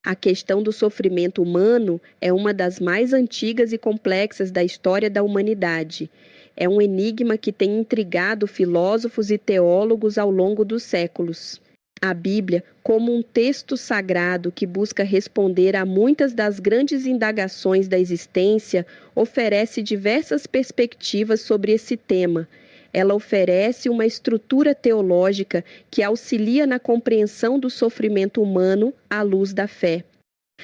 A questão do sofrimento humano é uma das mais antigas e complexas da história da humanidade. É um enigma que tem intrigado filósofos e teólogos ao longo dos séculos. A Bíblia, como um texto sagrado que busca responder a muitas das grandes indagações da existência, oferece diversas perspectivas sobre esse tema. Ela oferece uma estrutura teológica que auxilia na compreensão do sofrimento humano à luz da fé.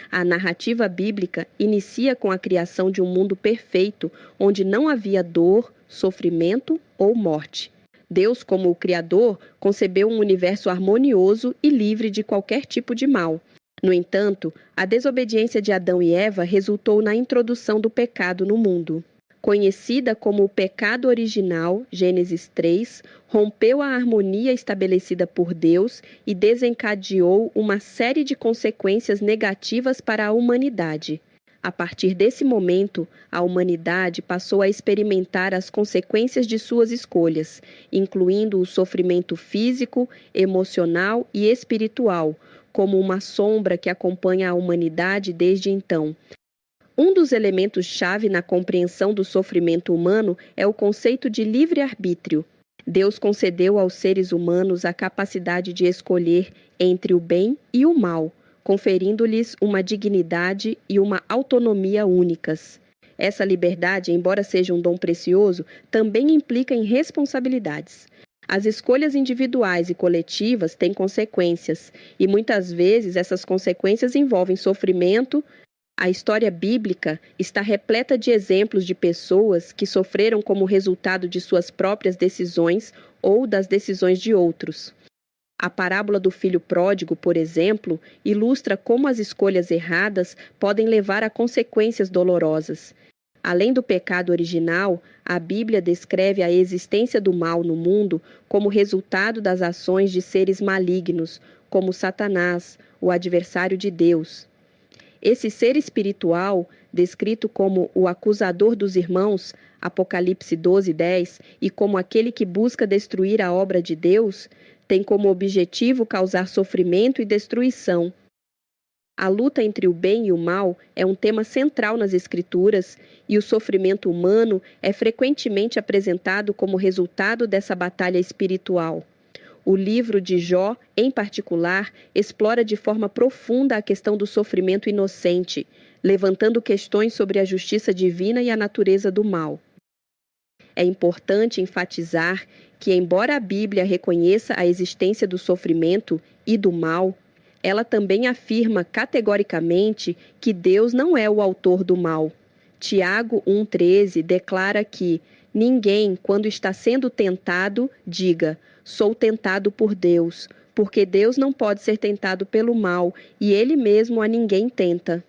A narrativa bíblica inicia com a criação de um mundo perfeito, onde não havia dor, sofrimento ou morte. Deus, como o Criador, concebeu um universo harmonioso e livre de qualquer tipo de mal. No entanto, a desobediência de Adão e Eva resultou na introdução do pecado no mundo. Conhecida como o pecado original, Gênesis 3, rompeu a harmonia estabelecida por Deus e desencadeou uma série de consequências negativas para a humanidade. A partir desse momento, a humanidade passou a experimentar as consequências de suas escolhas, incluindo o sofrimento físico, emocional e espiritual, como uma sombra que acompanha a humanidade desde então. Um dos elementos-chave na compreensão do sofrimento humano é o conceito de livre-arbítrio. Deus concedeu aos seres humanos a capacidade de escolher entre o bem e o mal, conferindo-lhes uma dignidade e uma autonomia únicas. Essa liberdade, embora seja um dom precioso, também implica em responsabilidades. As escolhas individuais e coletivas têm consequências, e muitas vezes essas consequências envolvem sofrimento. A história bíblica está repleta de exemplos de pessoas que sofreram como resultado de suas próprias decisões ou das decisões de outros. A parábola do filho pródigo, por exemplo, ilustra como as escolhas erradas podem levar a consequências dolorosas. Além do pecado original, a Bíblia descreve a existência do mal no mundo como resultado das ações de seres malignos, como Satanás, o adversário de Deus. Esse ser espiritual, descrito como o acusador dos irmãos, Apocalipse 12:10, e como aquele que busca destruir a obra de Deus, tem como objetivo causar sofrimento e destruição. A luta entre o bem e o mal é um tema central nas Escrituras, e o sofrimento humano é frequentemente apresentado como resultado dessa batalha espiritual. O livro de Jó, em particular, explora de forma profunda a questão do sofrimento inocente, levantando questões sobre a justiça divina e a natureza do mal. É importante enfatizar que, embora a Bíblia reconheça a existência do sofrimento e do mal, ela também afirma categoricamente que Deus não é o autor do mal. Tiago 1,13 declara que ninguém, quando está sendo tentado, diga: sou tentado por Deus, porque Deus não pode ser tentado pelo mal e Ele mesmo a ninguém tenta.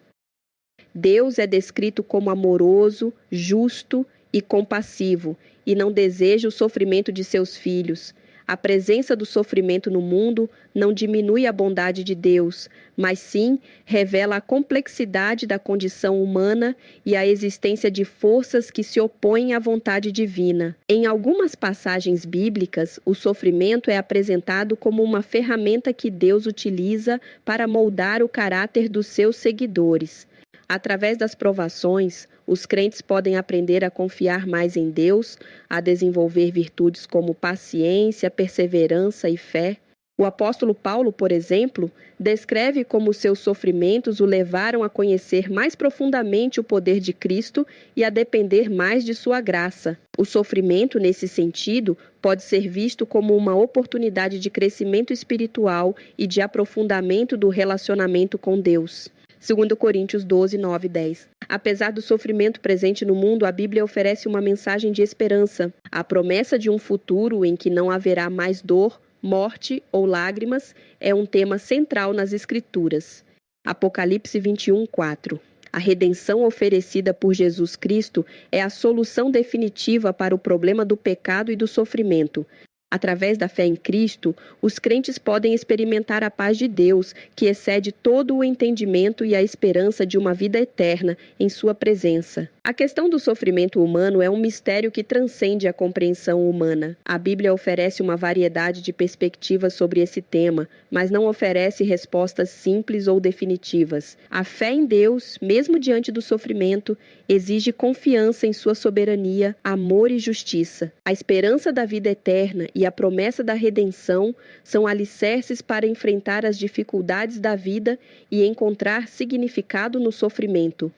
Deus é descrito como amoroso, justo e compassivo, e não deseja o sofrimento de seus filhos. A presença do sofrimento no mundo não diminui a bondade de Deus, mas sim revela a complexidade da condição humana e a existência de forças que se opõem à vontade divina. Em algumas passagens bíblicas, o sofrimento é apresentado como uma ferramenta que Deus utiliza para moldar o caráter dos seus seguidores. Através das provações, os crentes podem aprender a confiar mais em Deus, a desenvolver virtudes como paciência, perseverança e fé. O apóstolo Paulo, por exemplo, descreve como seus sofrimentos o levaram a conhecer mais profundamente o poder de Cristo e a depender mais de sua graça. O sofrimento, nesse sentido, pode ser visto como uma oportunidade de crescimento espiritual e de aprofundamento do relacionamento com Deus. 2 Coríntios 12, 9 e 10. Apesar do sofrimento presente no mundo, a Bíblia oferece uma mensagem de esperança. A promessa de um futuro em que não haverá mais dor, morte ou lágrimas é um tema central nas Escrituras. Apocalipse 21, 4. A redenção oferecida por Jesus Cristo é a solução definitiva para o problema do pecado e do sofrimento. Através da fé em Cristo, os crentes podem experimentar a paz de Deus, que excede todo o entendimento e a esperança de uma vida eterna em sua presença. A questão do sofrimento humano é um mistério que transcende a compreensão humana. A Bíblia oferece uma variedade de perspectivas sobre esse tema, mas não oferece respostas simples ou definitivas. A fé em Deus, mesmo diante do sofrimento, exige confiança em sua soberania, amor e justiça. A esperança da vida eterna e a promessa da redenção são alicerces para enfrentar as dificuldades da vida e encontrar significado no sofrimento.